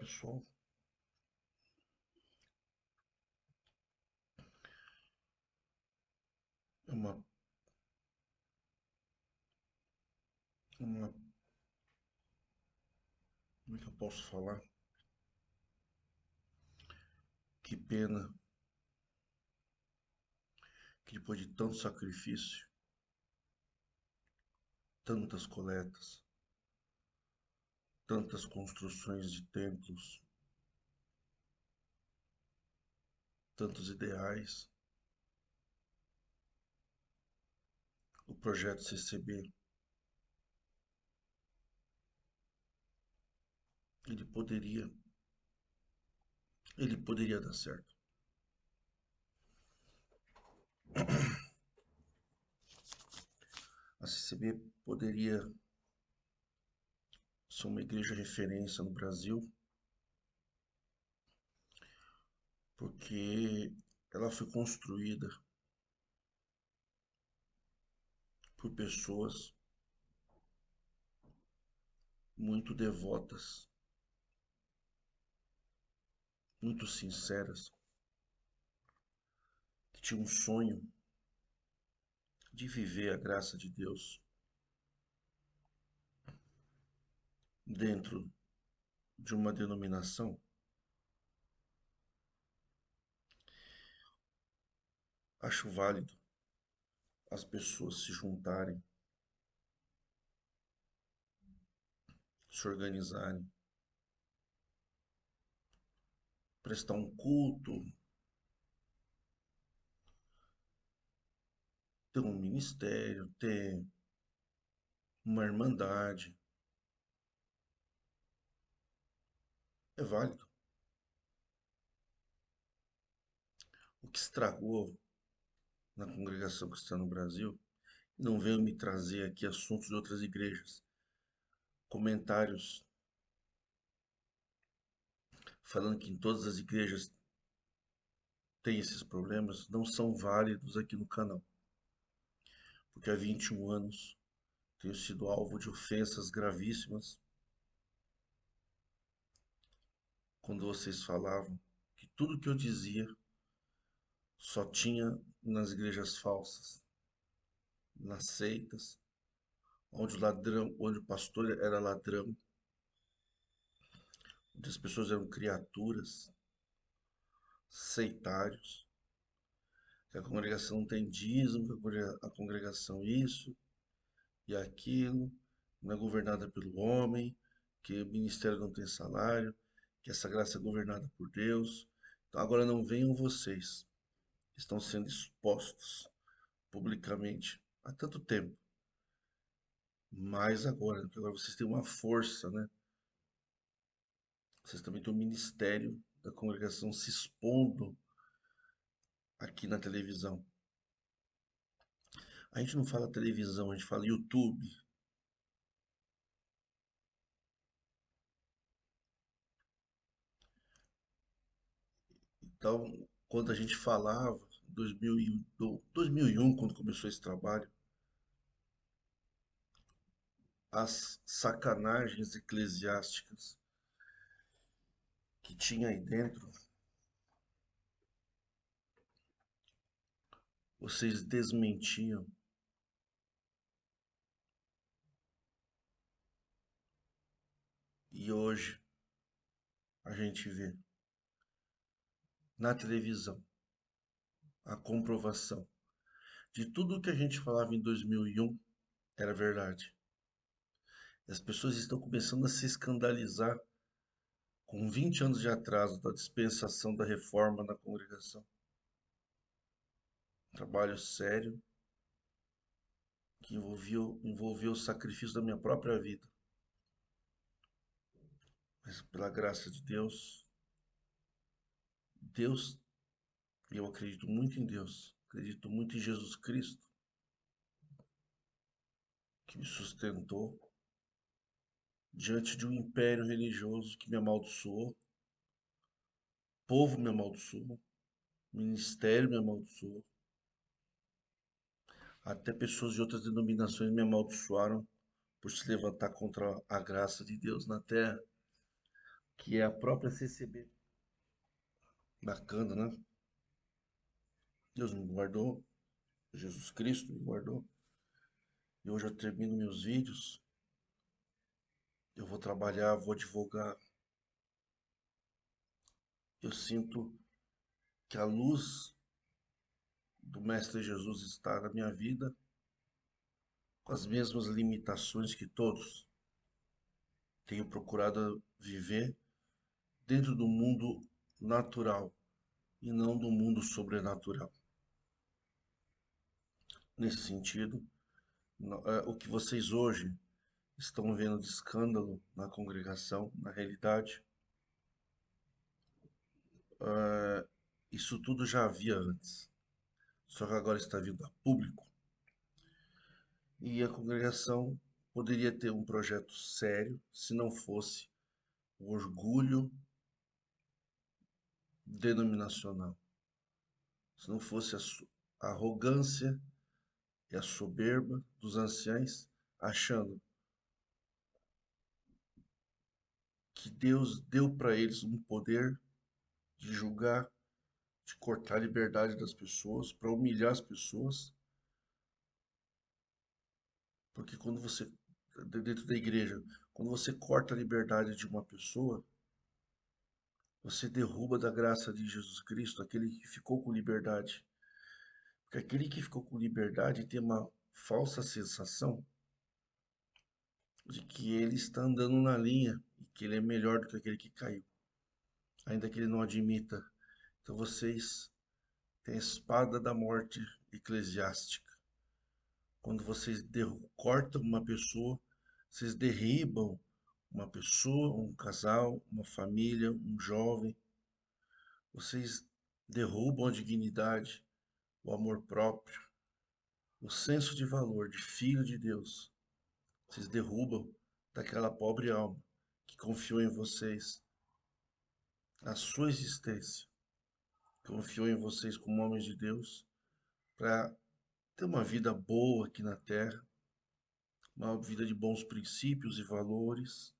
pessoal. É uma, como é que eu posso falar? Que pena que depois de tanto sacrifício, tantas coletas, tantas construções de templos, tantos ideais, o projeto CCB, ele poderia, ele poderia dar certo. A CCB poderia ser uma igreja referência no Brasil, porque ela foi construída por pessoas muito devotas, muito sinceras, que tinham um sonho de viver a graça de Deus dentro de uma denominação. Acho válido as pessoas se juntarem, se organizarem, prestar um culto, ter um ministério, ter uma irmandade. É válido. O que estragou na congregação cristã no Brasil, não veio me trazer aqui assuntos de outras igrejas, comentários falando que em todas as igrejas tem esses problemas, não são válidos aqui no canal, porque há 21 anos tenho sido alvo de ofensas gravíssimas quando vocês falavam que tudo que eu dizia só tinha nas igrejas falsas, nas seitas, onde o ladrão, onde o pastor era ladrão, onde as pessoas eram criaturas, seitários, que a congregação não tem dízimo, que a congregação isso e aquilo, não é governada pelo homem, que o ministério não tem salário, que essa graça é governada por Deus. Então agora não venham vocês, que estão sendo expostos publicamente há tanto tempo, mas agora, porque agora vocês têm uma força, né? Vocês também têm um ministério da congregação se expondo aqui na televisão. A gente não fala televisão, a gente fala YouTube. Então, quando a gente falava, em 2001, quando começou esse trabalho, as sacanagens eclesiásticas que tinha aí dentro, vocês desmentiam. E hoje a gente vê na televisão a comprovação de tudo que a gente falava em 2001 era verdade. As pessoas estão começando a se escandalizar com 20 anos de atraso da dispensação da reforma na congregação. Trabalho sério que envolveu o sacrifício da minha própria vida. Mas pela graça de Deus, Deus, eu acredito muito em Deus, acredito muito em Jesus Cristo, que me sustentou diante de um império religioso que me amaldiçoou, povo me amaldiçoou, ministério me amaldiçoou, até pessoas de outras denominações me amaldiçoaram por se levantar contra a graça de Deus na terra. que é a própria CCB. Bacana, né? Deus me guardou, Jesus Cristo me guardou. E hoje eu termino meus vídeos, eu vou trabalhar, vou divulgar. Eu sinto que a luz do Mestre Jesus está na minha vida, com as mesmas limitações que todos. Tenho procurado viver dentro do mundo natural e não do mundo sobrenatural. Nesse sentido, o que vocês hoje estão vendo de escândalo na congregação, na realidade, isso tudo já havia antes, só que agora está vindo a público. E a congregação poderia ter um projeto sério se não fosse o orgulho denominacional, se não fosse a arrogância e a soberba dos anciães, achando que Deus deu para eles um poder de julgar, de cortar a liberdade das pessoas, para humilhar as pessoas, porque quando você, dentro da igreja, quando você corta a liberdade de uma pessoa, você derruba da graça de Jesus Cristo aquele que ficou com liberdade. Porque aquele que ficou com liberdade tem uma falsa sensação de que ele está andando na linha e que ele é melhor do que aquele que caiu, ainda que ele não admita. Então vocês têm a espada da morte eclesiástica. Quando vocês cortam uma pessoa, vocês derribam uma pessoa, um casal, uma família, um jovem. Vocês derrubam a dignidade, o amor próprio, o senso de valor de filho de Deus. Vocês derrubam daquela pobre alma que confiou em vocês, a sua existência, confiou em vocês como homens de Deus para ter uma vida boa aqui na terra, uma vida de bons princípios e valores.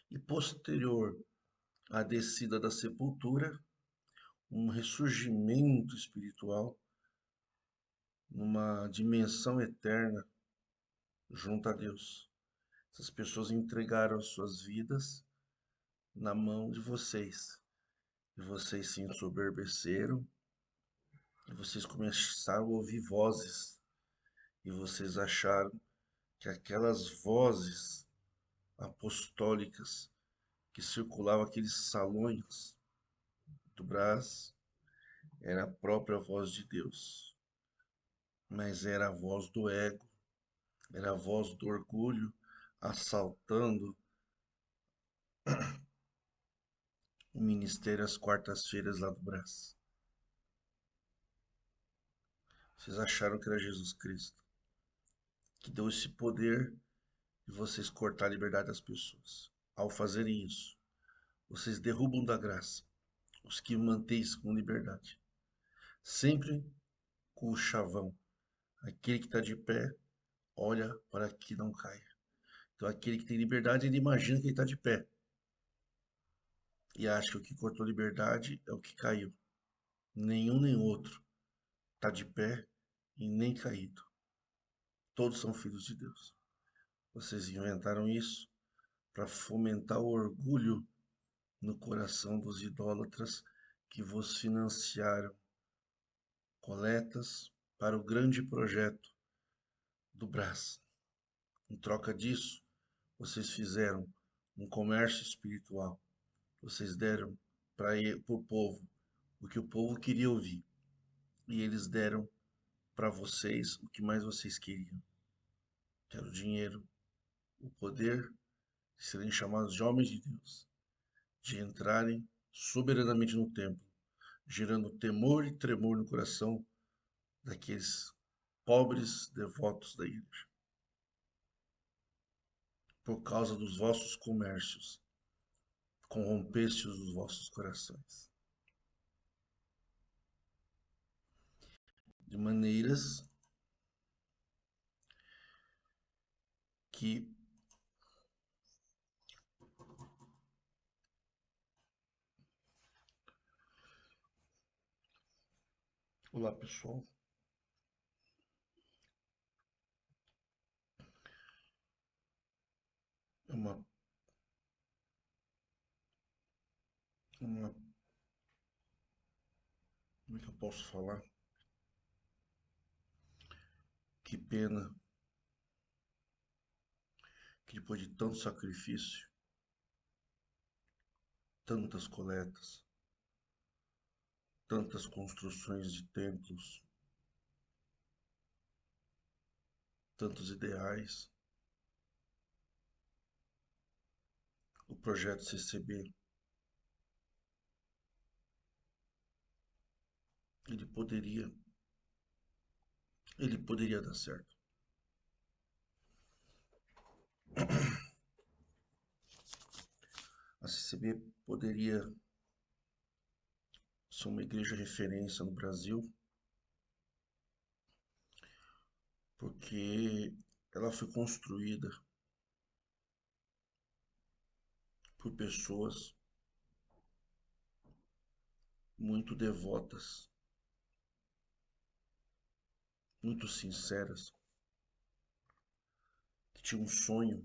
E posterior à descida da sepultura, um ressurgimento espiritual numa dimensão eterna junto a Deus. Essas pessoas entregaram as suas vidas na mão de vocês. E vocês se ensoberbeceram, e vocês começaram a ouvir vozes, e vocês acharam que aquelas vozes apostólicas que circulavam aqueles salões do Brás era a própria voz de Deus, mas era a voz do ego, era a voz do orgulho assaltando o ministério às quartas-feiras lá do Brás. Vocês acharam que era Jesus Cristo, que deu esse poder de vocês cortar a liberdade das pessoas. Ao fazerem isso, vocês derrubam da graça os que mantêm com liberdade. Sempre com o chavão. Aquele que está de pé, olha para que não caia. Então, aquele que tem liberdade, ele imagina que ele está de pé. E acha que o que cortou liberdade é o que caiu. Nenhum nem outro está de pé e nem caído. Todos são filhos de Deus. Vocês inventaram isso para fomentar o orgulho no coração dos idólatras que vos financiaram coletas para o grande projeto do Brás. Em troca disso, vocês fizeram um comércio espiritual. Vocês deram para o povo o que o povo queria ouvir. E eles deram para vocês o que mais vocês queriam, que era o dinheiro, o poder de serem chamados de homens de Deus, de entrarem soberanamente no templo, gerando temor e tremor no coração daqueles pobres devotos da igreja. Por causa dos vossos comércios, corrompestes os vossos corações. De maneiras que Olá, pessoal. É uma, como é que eu posso falar? Que pena que depois de tanto sacrifício, tantas coletas, tantas construções de templos, tantos ideais, o projeto CCB, ele poderia, ele poderia dar certo. A CCB poderia ser uma igreja referência no Brasil, porque ela foi construída por pessoas muito devotas, muito sinceras, que tinham um sonho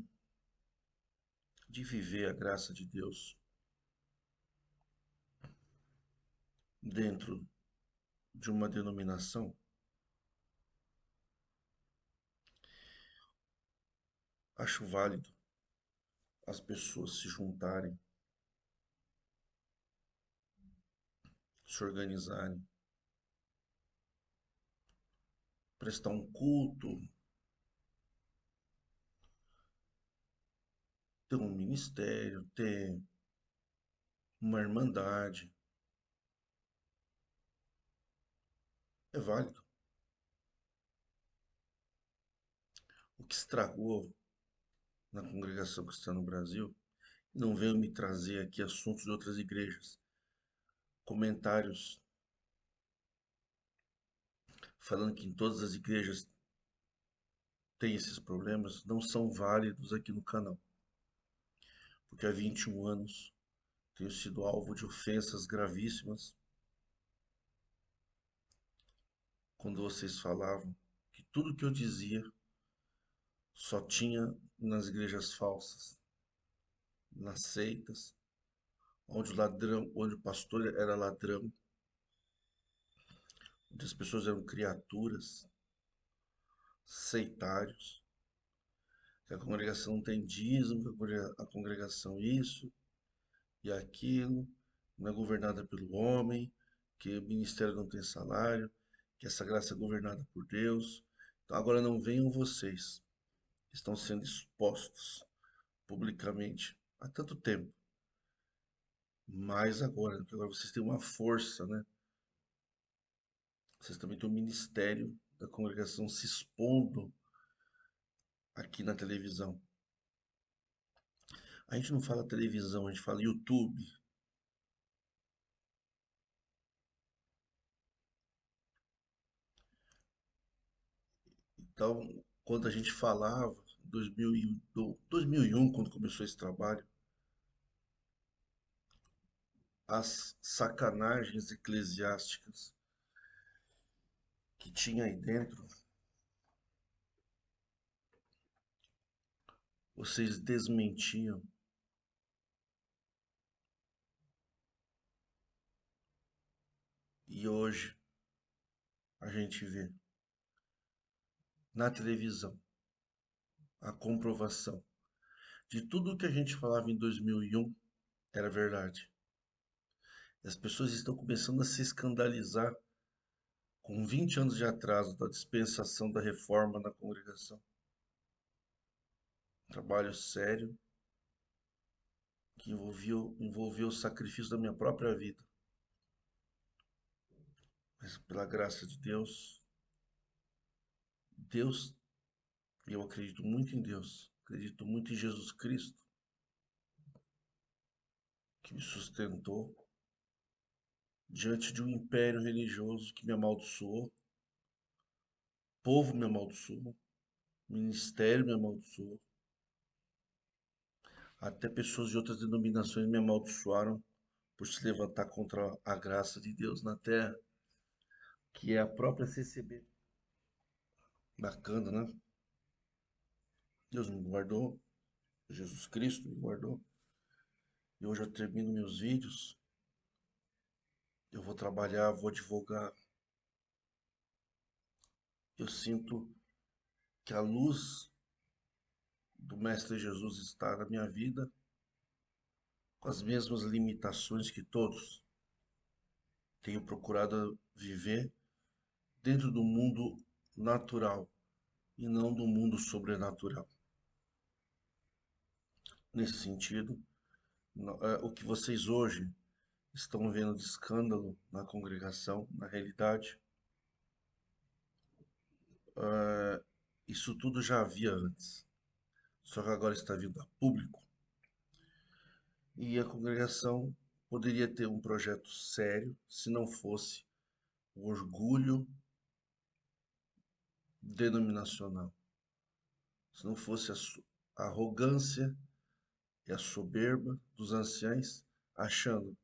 de viver a graça de Deus dentro de uma denominação. Acho válido as pessoas se juntarem, se organizarem, prestar um culto, ter um ministério, ter uma irmandade. É válido. O que estragou na congregação cristã no Brasil, não venham me trazer aqui assuntos de outras igrejas, comentários falando que em todas as igrejas tem esses problemas, não são válidos aqui no canal, porque há 21 anos tenho sido alvo de ofensas gravíssimas quando vocês falavam que tudo que eu dizia só tinha nas igrejas falsas, nas seitas, onde o ladrão, onde o pastor era ladrão, onde as pessoas eram criaturas, seitários, que a congregação não tem dízimo, que a congregação isso e aquilo, não é governada pelo homem, que o ministério não tem salário, que essa graça é governada por Deus. Então agora não venham vocês, que estão sendo expostos publicamente há tanto tempo, mas agora, porque agora vocês têm uma força, né? Vocês também têm o ministério da congregação se expondo aqui na televisão. A gente não fala televisão, a gente fala YouTube. Então, quando a gente falava, 2001, quando começou esse trabalho, as sacanagens eclesiásticas que tinha aí dentro, vocês desmentiam. E hoje a gente vê na televisão a comprovação de tudo o que a gente falava em 2001 era verdade. E as pessoas estão começando a se escandalizar com 20 anos de atraso da dispensação da reforma na congregação. Um trabalho sério que envolveu o sacrifício da minha própria vida. Mas pela graça de Deus, Deus, eu acredito muito em Deus, acredito muito em Jesus Cristo, que me sustentou diante de um império religioso que me amaldiçoou, povo me amaldiçoou, ministério me amaldiçoou, até pessoas de outras denominações me amaldiçoaram por se levantar contra a graça de Deus na terra. que é a própria CCB. Bacana, né? Deus me guardou, Jesus Cristo me guardou. E hoje eu termino meus vídeos, eu vou trabalhar, vou divulgar. Eu sinto que a luz do Mestre Jesus está na minha vida, com as mesmas limitações que todos. Tenho procurado viver dentro do mundo natural e não do mundo sobrenatural. Nesse sentido, o que vocês hoje estão vendo de escândalo na congregação, na realidade, isso tudo já havia antes, só que agora está vindo a público. E a congregação poderia ter um projeto sério se não fosse o orgulho denominacional, se não fosse a arrogância e a soberba dos anciães, achando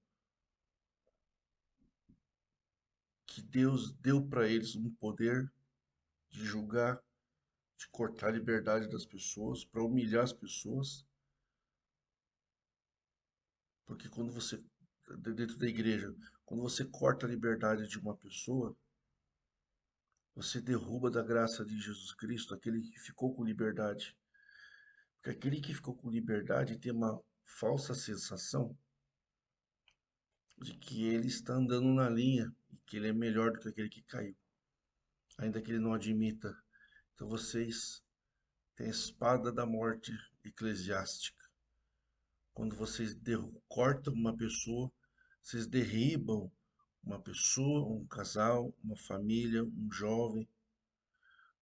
que Deus deu para eles um poder de julgar, de cortar a liberdade das pessoas, para humilhar as pessoas, porque quando você, dentro da igreja, quando você corta a liberdade de uma pessoa, você derruba da graça de Jesus Cristo aquele que ficou com liberdade. Porque aquele que ficou com liberdade tem uma falsa sensação de que ele está andando na linha e que ele é melhor do que aquele que caiu, ainda que ele não admita. Então vocês têm a espada da morte eclesiástica. Quando vocês cortam uma pessoa, vocês derribam uma pessoa, um casal, uma família, um jovem.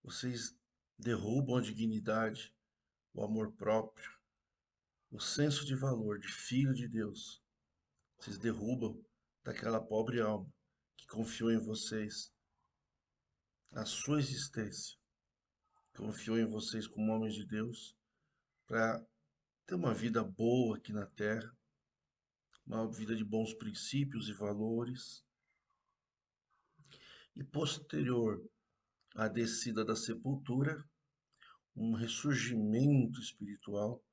Vocês derrubam a dignidade, o amor próprio, o senso de valor de filho de Deus. Vocês derrubam daquela pobre alma que confiou em vocês, a sua existência, confiou em vocês como homens de Deus para ter uma vida boa aqui na terra, uma vida de bons princípios e valores. E posterior à descida da sepultura, um ressurgimento espiritual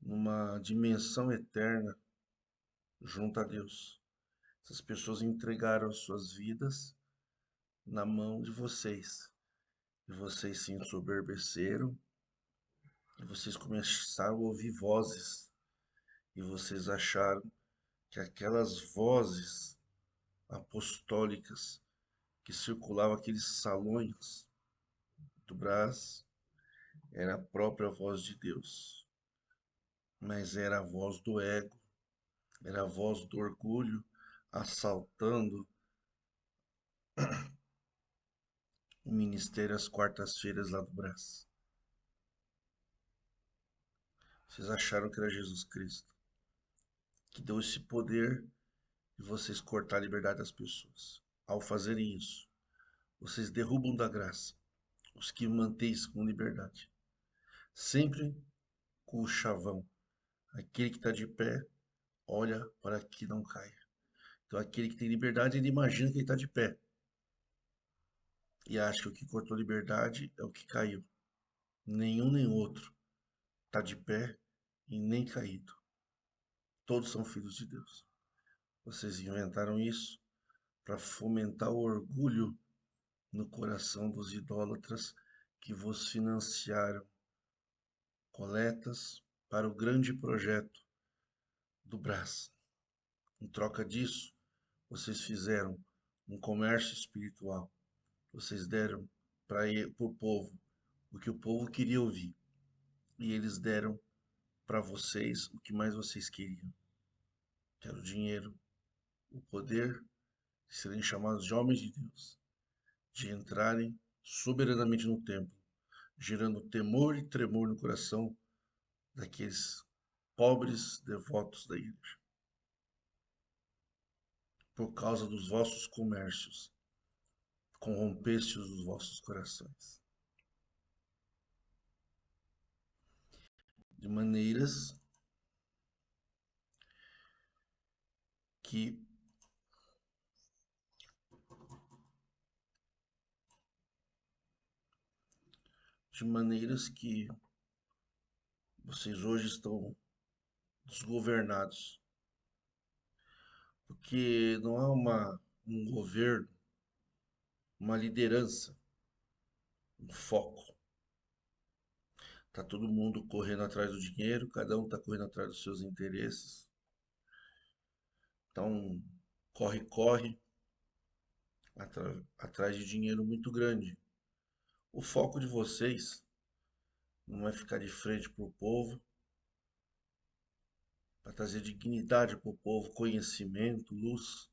numa dimensão eterna junto a Deus. Essas pessoas entregaram suas vidas na mão de vocês. E vocês se ensoberbeceram. E vocês começaram a ouvir vozes. E vocês acharam que aquelas vozes apostólicas que circulavam aqueles salões do Brás era a própria voz de Deus. Mas era a voz do ego, era a voz do orgulho assaltando o ministério às quartas-feiras lá do Brás. Vocês acharam que era Jesus Cristo, que deu esse poder de vocês cortar a liberdade das pessoas. Ao fazerem isso, vocês derrubam da graça os que mantêm com liberdade. Sempre com o chavão. Aquele que está de pé, olha para que não caia. Então, aquele que tem liberdade, ele imagina que ele está de pé. E acha que o que cortou liberdade é o que caiu. Nenhum nem outro está de pé e nem caído. Todos são filhos de Deus. Vocês inventaram isso para fomentar o orgulho no coração dos idólatras que vos financiaram coletas para o grande projeto do Brás. Em troca disso, vocês fizeram um comércio espiritual. Vocês deram para o povo o que o povo queria ouvir. E eles deram para vocês o que mais vocês queriam, que era o dinheiro, o poder de serem chamados de homens de Deus, de entrarem soberanamente no templo, gerando temor e tremor no coração daqueles pobres devotos da igreja. Por causa dos vossos comércios, corrompestes os vossos corações. De maneiras que de maneiras que vocês hoje estão desgovernados, porque não há um governo, uma liderança, um foco. Tá todo mundo correndo atrás do dinheiro, cada um tá correndo atrás dos seus interesses. Então, corre, corre, atrás de dinheiro muito grande. O foco de vocês não é ficar de frente para o povo, para trazer dignidade para o povo, conhecimento, luz.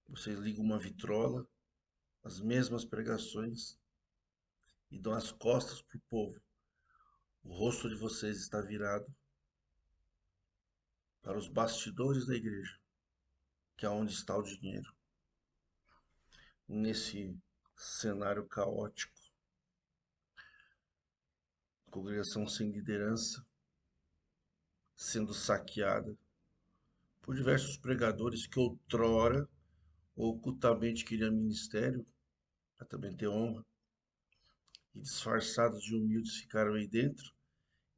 Vocês ligam uma vitrola, as mesmas pregações, e dão as costas para o povo. O rosto de vocês está virado para os bastidores da igreja, que é onde está o dinheiro. Nesse cenário caótico, congregação sem liderança, sendo saqueada por diversos pregadores que outrora ocultamente queriam ministério, para também ter honra, e disfarçados de humildes ficaram aí dentro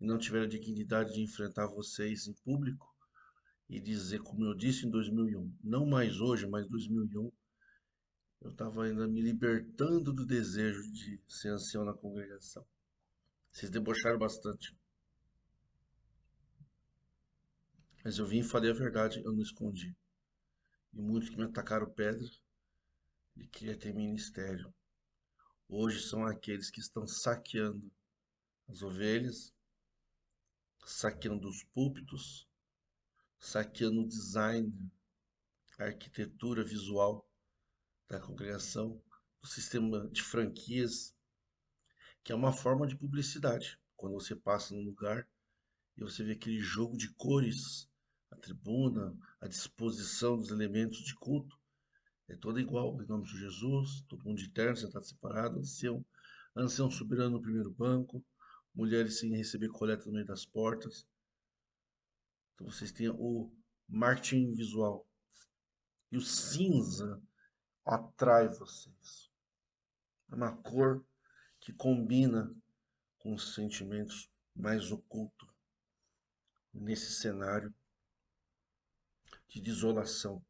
e não tiveram a dignidade de enfrentar vocês em público e dizer, como eu disse em 2001, não mais hoje, mas 2001, eu estava ainda me libertando do desejo de ser ancião na congregação. Vocês debocharam bastante. Mas eu vim e falei a verdade, eu não escondi. E muitos que me atacaram pedra, e queria ter ministério. Hoje são aqueles que estão saqueando as ovelhas, saqueando os púlpitos, saqueando o design, a arquitetura visual da congregação, o sistema de franquias, que é uma forma de publicidade. Quando você passa num lugar e você vê aquele jogo de cores, a tribuna, a disposição dos elementos de culto, é toda igual, em nome de Jesus, todo mundo de terno, sentado separado, ancião soberano no primeiro banco, mulheres sem receber coleta no meio das portas. Então vocês têm o marketing visual. E o cinza atrai vocês. É uma cor que combina com os sentimentos mais ocultos nesse cenário de desolação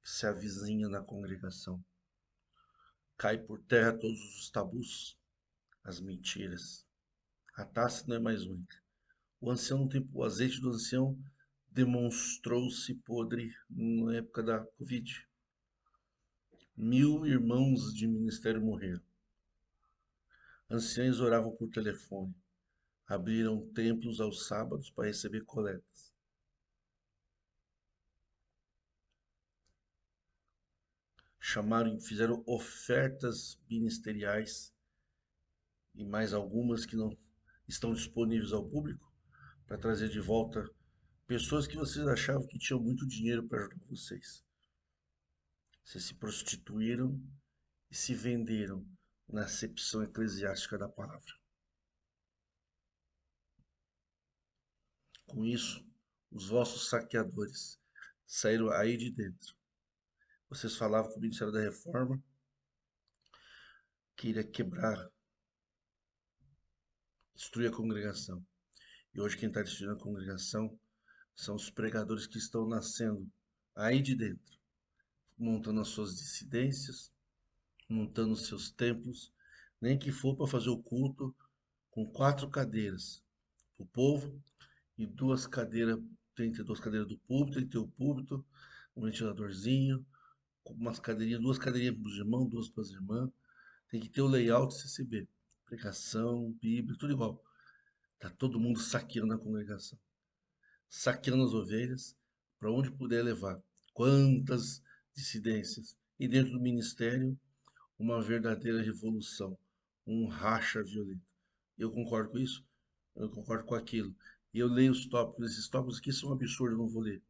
que se avizinha na congregação. Cai por terra todos os tabus, as mentiras. A taça não é mais única. O ancião não tem, o azeite do ancião demonstrou-se podre na época da Covid. 1000 irmãos de ministério morreram. Anciães oravam por telefone. Abriram templos aos sábados para receber coletas. Chamaram, fizeram ofertas ministeriais e mais algumas que não estão disponíveis ao público para trazer de volta pessoas que vocês achavam que tinham muito dinheiro para ajudar vocês. Vocês se prostituíram e se venderam na acepção eclesiástica da palavra. Com isso, os vossos saqueadores saíram aí de dentro. Vocês falavam que o Ministério da Reforma queria quebrar, destruir a congregação. E hoje quem está destruindo a congregação são os pregadores que estão nascendo aí de dentro, montando as suas dissidências, montando os seus templos, nem que for para fazer o culto com 4 cadeiras para o povo e 2 cadeiras, tem que ter 2 cadeiras do púlpito, tem que ter o púlpito, um ventiladorzinho, com umas cadeirinhas, 2 cadeirinhas para os irmãos, 2 para as irmãs, tem que ter o layout CCB, pregação, Bíblia, tudo igual. Tá todo mundo saqueando a congregação, saqueando as ovelhas, para onde puder levar. Quantas dissidências! E dentro do ministério, uma verdadeira revolução, um racha violento. Eu concordo com isso, eu concordo com aquilo. E eu leio os tópicos, esses tópicos aqui são absurdos, eu não vou ler.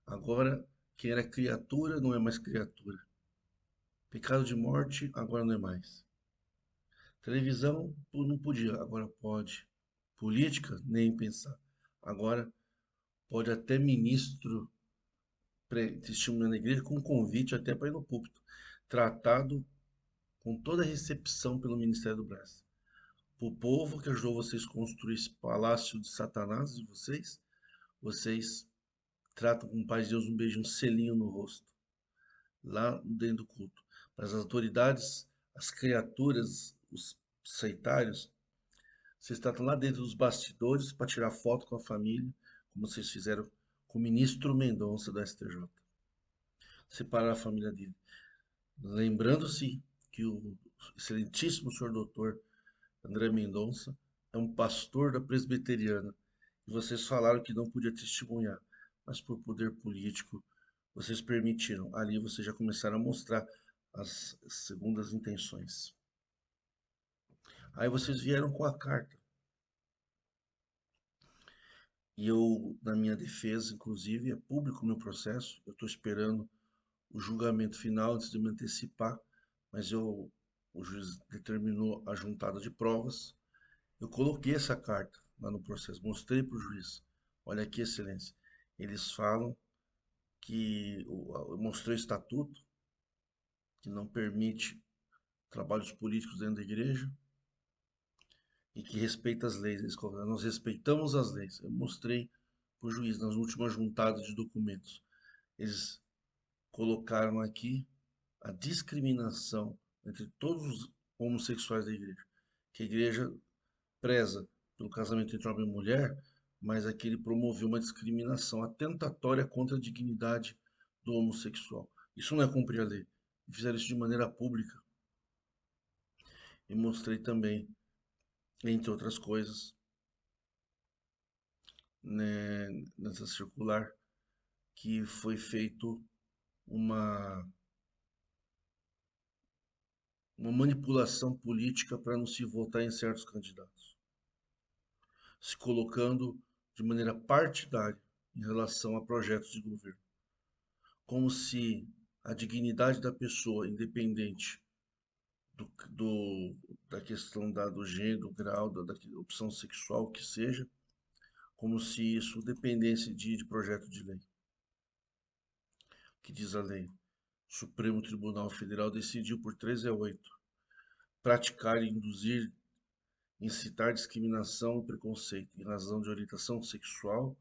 Agora, quem era criatura não é mais criatura. Pecado de morte, agora não é mais. Televisão, não podia, agora pode. Política, nem pensar. Agora pode até ministro testemunhar na igreja com convite até para ir no púlpito. Tratado com toda a recepção pelo Ministério do Brás. Para o povo que ajudou vocês a construir esse palácio de Satanás de vocês, vocês tratam com o Pai de Deus um beijo, um selinho no rosto, lá dentro do culto. Para as autoridades, as criaturas, os sectários, vocês tratam lá dentro dos bastidores para tirar foto com a família, como vocês fizeram com o ministro Mendonça do STJ. Separar a família dele. Lembrando-se que o excelentíssimo senhor doutor André Mendonça é um pastor da presbiteriana. E vocês falaram que não podia testemunhar, mas por poder político vocês permitiram. Ali vocês já começaram a mostrar as segundas intenções. Aí vocês vieram com a carta. E eu, na minha defesa, inclusive, é público o meu processo. Eu estou esperando o julgamento final antes de me antecipar, mas o juiz determinou a juntada de provas. Eu coloquei essa carta lá no processo, mostrei para o juiz. Olha aqui, excelência. Eles falam que eu mostrei o estatuto que não permite trabalhos políticos dentro da igreja e que respeita as leis. Eles colocaram, nós respeitamos as leis. Eu mostrei para o juiz nas últimas juntadas de documentos. Eles colocaram aqui a discriminação entre todos os homossexuais da igreja. Que a igreja preza pelo casamento entre homem e mulher, mas aqui ele promoveu uma discriminação atentatória contra a dignidade do homossexual. Isso não é cumprir a lei. Fizeram isso de maneira pública. E mostrei também, entre outras coisas, né, nessa circular, que foi feito uma, uma manipulação política para não se votar em certos candidatos, se colocando de maneira partidária em relação a projetos de governo, como se a dignidade da pessoa, independente da questão do gênero, do grau, da opção sexual, que seja, como se isso dependesse de projeto de lei. Que diz a lei? O Supremo Tribunal Federal decidiu por 13-8 praticar e induzir, incitar discriminação e preconceito em razão de orientação sexual.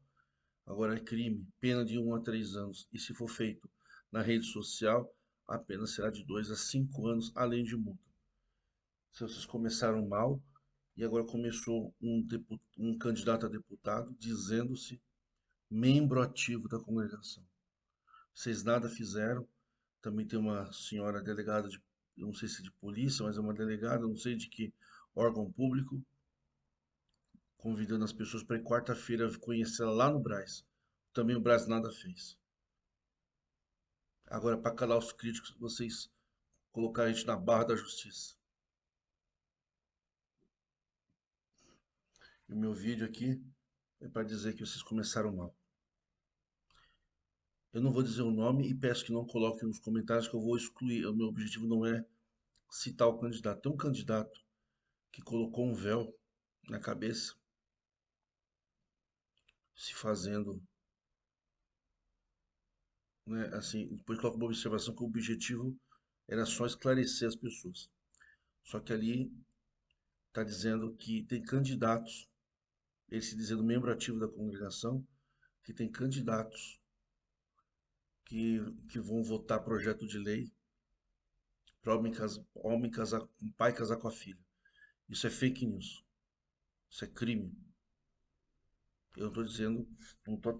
Agora é crime, pena de 1 a 3 anos. E se for feito na rede social, a pena será de 2 a 5 anos, além de multa. Se vocês começaram mal, e agora começou um candidato a deputado dizendo-se membro ativo da congregação. Vocês nada fizeram. Também tem uma senhora delegada de, eu não sei se de polícia, mas é uma delegada, não sei de que órgão público, convidando as pessoas para ir quarta-feira conhecê-la lá no Brás. Também o Brás nada fez. Agora, para calar os críticos, vocês colocaram a gente na barra da justiça. E o meu vídeo aqui é para dizer que vocês começaram mal. Eu não vou dizer o nome e peço que não coloquem nos comentários que eu vou excluir. O meu objetivo não é citar o candidato. Tem um candidato que colocou um véu na cabeça, se fazendo, né, assim, depois coloca uma observação que o objetivo era só esclarecer as pessoas. Só que ali está dizendo que tem candidatos, ele se dizendo membro ativo da congregação, que tem candidatos que vão votar projeto de lei para homem casar, um pai casar com a filha. Isso é fake news. Isso é crime. Eu não estou dizendo, não estou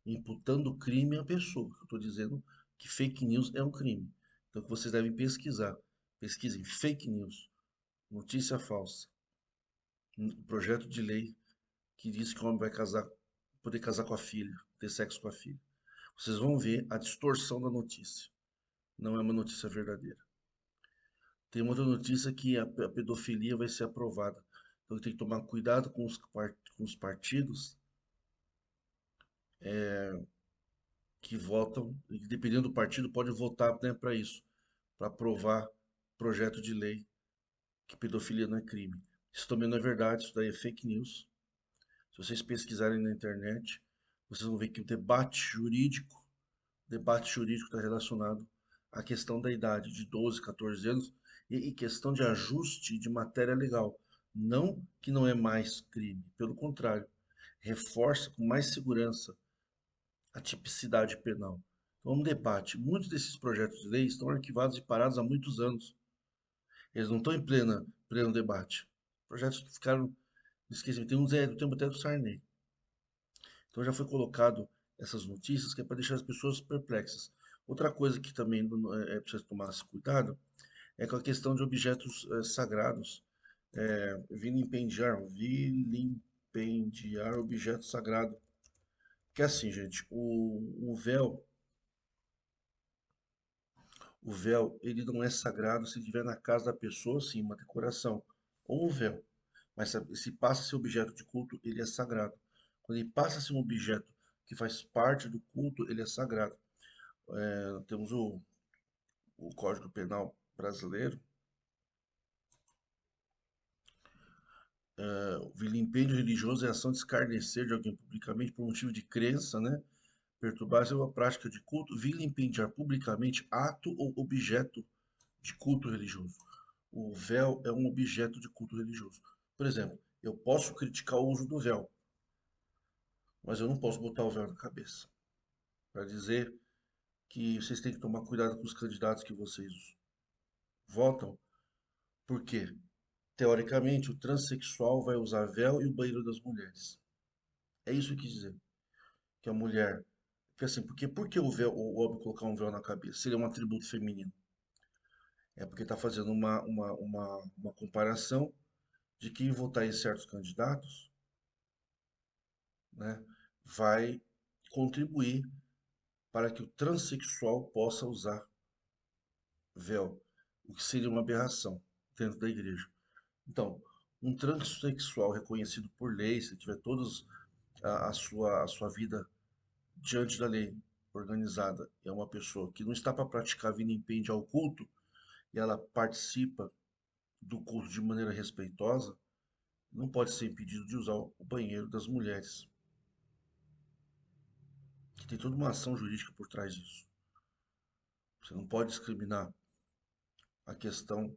imputando crime à pessoa. Eu estou dizendo que fake news é um crime. Então que vocês devem pesquisar. Pesquisem fake news, notícia falsa, um projeto de lei que diz que o homem vai casar, poder casar com a filha, ter sexo com a filha. Vocês vão ver a distorção da notícia. Não é uma notícia verdadeira. Tem uma outra notícia que a pedofilia vai ser aprovada. Então tem que tomar cuidado com os partidos que votam, e dependendo do partido, pode votar, né, para isso, para aprovar projeto de lei que pedofilia não é crime. Isso também não é verdade, isso daí é fake news. Se vocês pesquisarem na internet, vocês vão ver que o debate jurídico está relacionado à questão da idade de 12, 14 anos e questão de ajuste de matéria legal. Não que não é mais crime, pelo contrário, reforça com mais segurança a tipicidade penal. Então, um debate. Muitos desses projetos de lei estão arquivados e parados há muitos anos. Eles não estão em pleno debate. Projetos que ficaram, esqueci, tem uns do tempo até do Sarney. Então já foi colocado essas notícias que é para deixar as pessoas perplexas. Outra coisa que também é preciso tomar cuidado é com a questão de objetos sagrados. Vilipendiar objeto sagrado. Que é assim, gente, o véu, ele não é sagrado se estiver na casa da pessoa, sim, uma decoração, ou um véu. Mas se passa a ser objeto de culto, ele é sagrado. Quando ele passa a ser um objeto que faz parte do culto, ele é sagrado. Temos o Código Penal brasileiro, o vilipêndio religioso é a ação de escarnecer de alguém publicamente por motivo de crença, né? Perturbar a prática de culto, vilipendiar publicamente ato ou objeto de culto religioso. O véu é um objeto de culto religioso. Por exemplo, eu posso criticar o uso do véu, mas eu não posso botar o véu na cabeça. Para dizer que vocês têm que tomar cuidado com os candidatos que vocês votam, porque, teoricamente, o transexual vai usar véu e o banheiro das mulheres. É isso que quis dizer. Que a mulher. Porque assim, por que o véu, o homem colocar um véu na cabeça? Seria um atributo feminino. É porque está fazendo uma comparação de que votar em certos candidatos, né, vai contribuir para que o transexual possa usar véu, o que seria uma aberração dentro da igreja. Então, um transexual reconhecido por lei, se tiver todos a sua vida diante da lei organizada, é uma pessoa que não está para praticar vilimpêndio ao culto e ela participa do culto de maneira respeitosa, não pode ser impedido de usar o banheiro das mulheres, que tem toda uma ação jurídica por trás disso. Você não pode discriminar a questão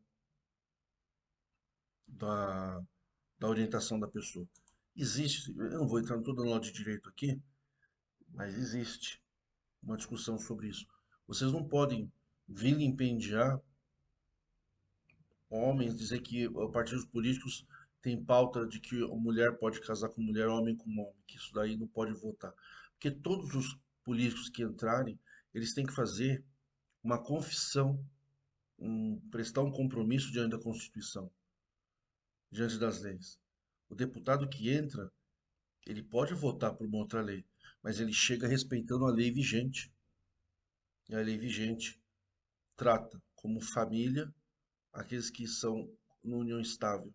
da, da orientação da pessoa. Existe, eu não vou entrar em toda a aula de direito aqui, mas existe uma discussão sobre isso. Vocês não podem vilipendiar homens, dizer que partidos políticos têm pauta de que a mulher pode casar com mulher, homem com homem, que isso daí não pode votar. Porque todos os políticos que entrarem, eles têm que fazer uma confissão, prestar um compromisso diante da Constituição, diante das leis. O deputado que entra, ele pode votar por uma outra lei, mas ele chega respeitando a lei vigente. E a lei vigente trata como família aqueles que são em união estável.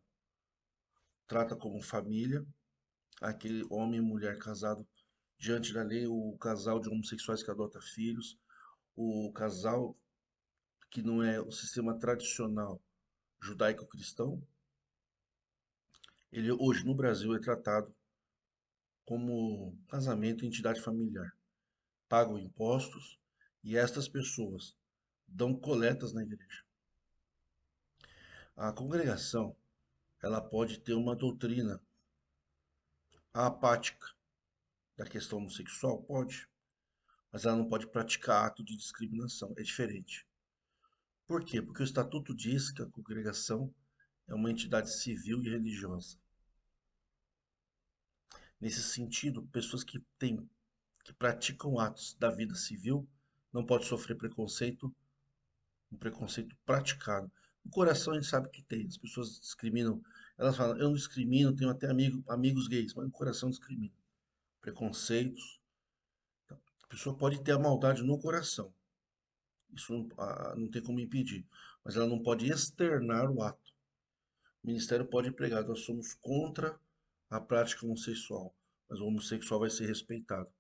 Trata como família aquele homem e mulher casado diante da lei, o casal de homossexuais que adota filhos, o casal que não é o sistema tradicional judaico-cristão, ele hoje no Brasil é tratado como casamento e entidade familiar. Pagam impostos e estas pessoas dão coletas na igreja. A congregação, ela pode ter uma doutrina apática da questão homossexual? Pode, mas ela não pode praticar ato de discriminação, é diferente. Por quê? Porque o estatuto diz que a congregação é uma entidade civil e religiosa. Nesse sentido, pessoas que praticam atos da vida civil não podem sofrer preconceito, um preconceito praticado. No coração a gente sabe que tem, as pessoas discriminam, elas falam, eu não discrimino, tenho até amigos gays, mas no coração discrimina. Preconceitos, a pessoa pode ter a maldade no coração, isso não tem como impedir, mas ela não pode externar o ato. O ministério pode pregar, nós somos contra a prática homossexual, mas o homossexual vai ser respeitado.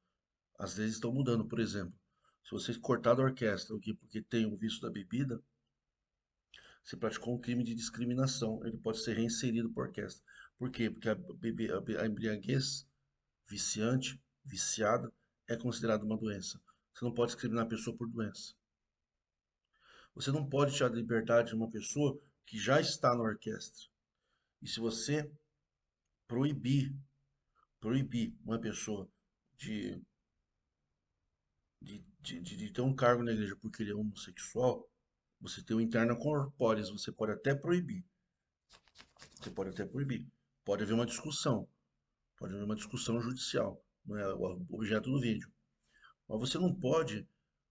As leis estão mudando, por exemplo. Se você cortar da orquestra aqui porque tem o vício da bebida, você praticou um crime de discriminação. Ele pode ser reinserido por orquestra. Por quê? Porque a embriaguez viciante, viciada, é considerada uma doença. Você não pode discriminar a pessoa por doença. Você não pode tirar a liberdade de uma pessoa que já está na orquestra. E se você proibir, proibir uma pessoa de, de ter um cargo na igreja porque ele é homossexual, você tem o interna corporis, você pode até proibir. Você pode até proibir. Pode haver uma discussão. Pode haver uma discussão judicial. Não é o objeto do vídeo. Mas você não pode,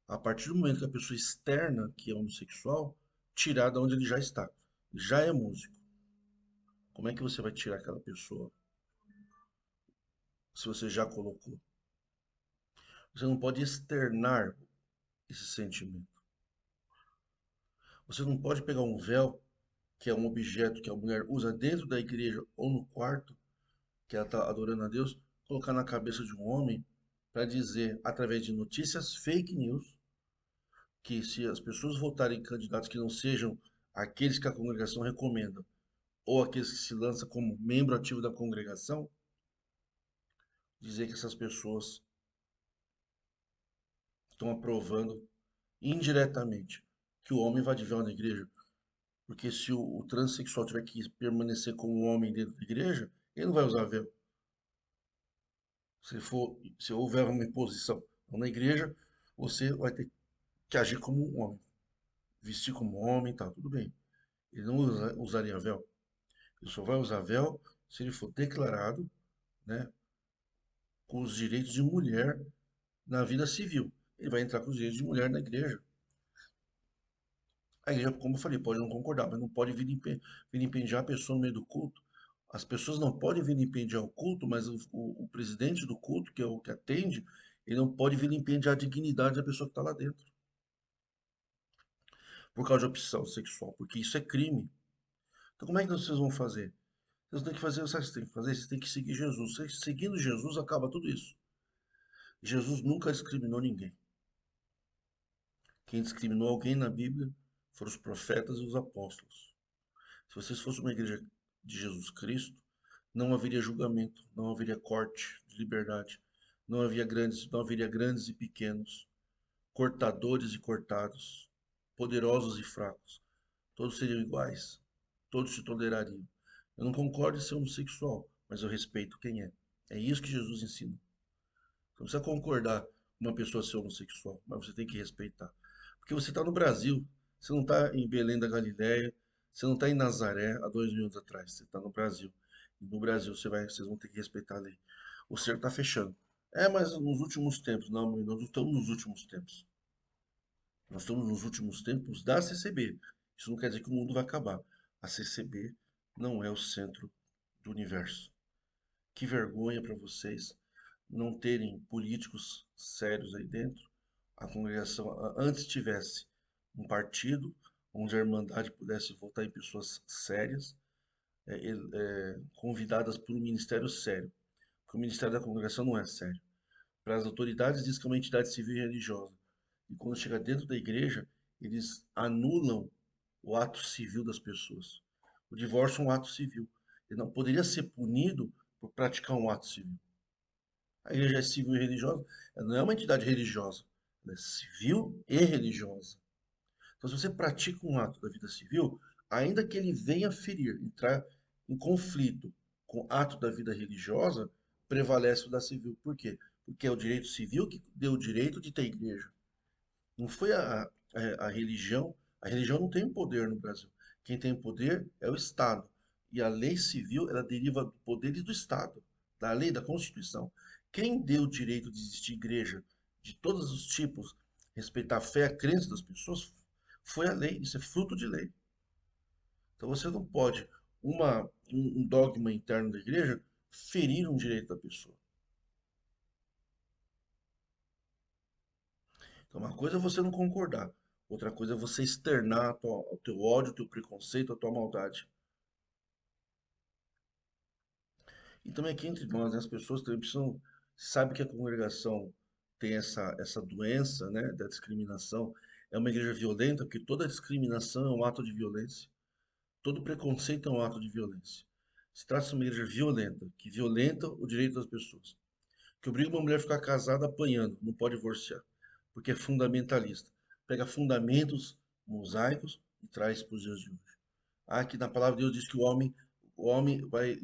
a partir do momento que a pessoa externa, que é homossexual, tirar de onde ele já está. Já é músico. Como é que você vai tirar aquela pessoa se você já colocou? Você não pode externar esse sentimento. Você não pode pegar um véu, que é um objeto que a mulher usa dentro da igreja ou no quarto, que ela está adorando a Deus, colocar na cabeça de um homem para dizer, através de notícias fake news, que se as pessoas votarem em candidatos que não sejam aqueles que a congregação recomenda, ou aqueles que se lançam como membro ativo da congregação, dizer que essas pessoas estão aprovando indiretamente que o homem vá de véu na igreja. Porque se o transexual tiver que permanecer como um homem dentro da igreja, ele não vai usar véu. Se houver uma imposição na igreja, você vai ter que agir como um homem, vestir como um homem, tá, tudo bem. Ele não usaria véu. Ele só vai usar véu se ele for declarado, né, com os direitos de mulher na vida civil. Ele vai entrar com os direitos de mulher na igreja. A igreja, como eu falei, pode não concordar, mas não pode vilipendiar a pessoa no meio do culto. As pessoas não podem vilipendiar o culto, mas o presidente do culto, que é o que atende, ele não pode vilipendiar a dignidade da pessoa que está lá dentro, por causa de opção sexual, porque isso é crime. Então, como é que vocês vão fazer? Vocês têm que fazer, sabe o que vocês têm que fazer? Vocês têm que seguir Jesus. Seguindo Jesus, acaba tudo isso. Jesus nunca discriminou ninguém. Quem discriminou alguém na Bíblia foram os profetas e os apóstolos. Se vocês fossem uma igreja de Jesus Cristo, não haveria julgamento, não haveria corte de liberdade, não haveria grandes e pequenos, cortadores e cortados, poderosos e fracos. Todos seriam iguais, todos se tolerariam. Eu não concordo em ser homossexual, mas eu respeito quem é. É isso que Jesus ensina. Você não precisa concordar com uma pessoa ser homossexual, mas você tem que respeitar. Porque você está no Brasil, você não está em Belém da Galileia, você não está em Nazaré há 2.000 anos atrás, você está no Brasil. E no Brasil vocês vão ter que respeitar a lei. O cerco está fechando. É, mas nos últimos tempos, não, nós não estamos nos últimos tempos. Nós estamos nos últimos tempos da CCB. Isso não quer dizer que o mundo vai acabar. A CCB não é o centro do universo. Que vergonha para vocês não terem políticos sérios aí dentro. A congregação antes tivesse um partido onde a Irmandade pudesse votar em pessoas sérias, convidadas por um ministério sério. Porque o ministério da congregação não é sério. Para as autoridades diz que é uma entidade civil e religiosa. E quando chega dentro da igreja, eles anulam o ato civil das pessoas. O divórcio é um ato civil. Ele não poderia ser punido por praticar um ato civil. A igreja é civil e religiosa, ela não é uma entidade religiosa, ela é civil e religiosa. Então, se você pratica um ato da vida civil, ainda que ele venha ferir, entrar em conflito com o ato da vida religiosa, prevalece o da civil. Por quê? Porque é o direito civil que deu o direito de ter igreja. Não foi a religião. A religião não tem poder no Brasil. Quem tem poder é o Estado. E a lei civil, ela deriva do poder do Estado, da lei, da Constituição. Quem deu o direito de existir igreja de todos os tipos, respeitar a fé, a crença das pessoas, foi a lei. Isso é fruto de lei. Então você não pode, um dogma interno da igreja, ferir um direito da pessoa. Então, uma coisa é você não concordar, outra coisa é você externar o teu ódio, o teu preconceito, a tua maldade. E também aqui entre nós, né, as pessoas também precisam, sabe que a congregação tem essa doença, né, da discriminação, é uma igreja violenta, porque toda discriminação é um ato de violência, todo preconceito é um ato de violência. Se trata de uma igreja violenta, que violenta o direito das pessoas, que obriga uma mulher a ficar casada apanhando, não pode divorciar, porque é fundamentalista. Pega fundamentos mosaicos e traz para os dias de hoje. Aqui na palavra de Deus diz que o homem vai,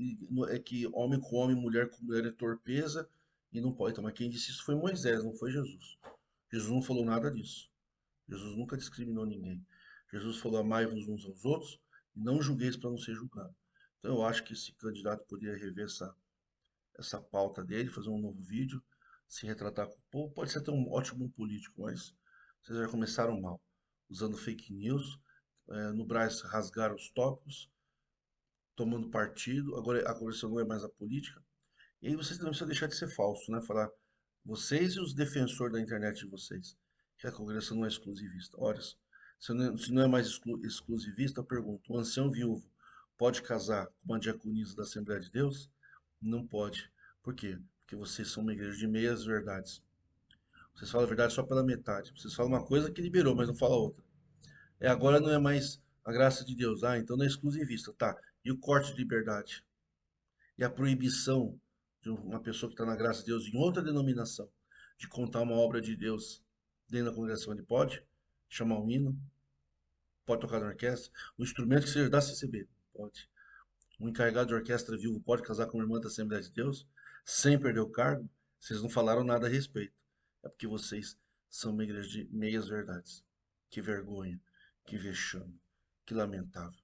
é que homem com homem, mulher com mulher é torpeza e não pode. Então, mas quem disse isso foi Moisés, não foi Jesus. Jesus não falou nada disso. Jesus nunca discriminou ninguém. Jesus falou: amai-vos uns aos outros e não julgueis para não ser julgado. Então, eu acho que esse candidato poderia rever essa pauta dele, fazer um novo vídeo, se retratar com o povo. Pode ser até um ótimo político, mas vocês já começaram mal, usando fake news. No Brás rasgaram os tópicos, tomando partido. Agora a conversa não é mais a política. E aí vocês não precisam deixar de ser falso, né? Falar vocês e os defensores da internet de vocês, que a congregação não é exclusivista. Ora, se não é mais exclusivista, eu pergunto, um ancião viúvo pode casar com uma diaconisa da Assembleia de Deus? Não pode. Por quê? Porque vocês são uma igreja de meias verdades. Vocês falam a verdade só pela metade. Vocês falam uma coisa que liberou, mas não fala outra. Agora não é mais a graça de Deus. Ah, então não é exclusivista, tá? E o corte de liberdade? E a proibição de uma pessoa que está na graça de Deus em outra denominação de contar uma obra de Deus dentro da congregação? Ele pode chamar um hino, pode tocar na orquestra, um instrumento que seja da CCB, pode. Um encarregado de orquestra vivo pode casar com uma irmã da Assembleia de Deus sem perder o cargo? Vocês não falaram nada a respeito. É porque vocês são uma igreja de meias verdades. Que vergonha, que vexame, que lamentável.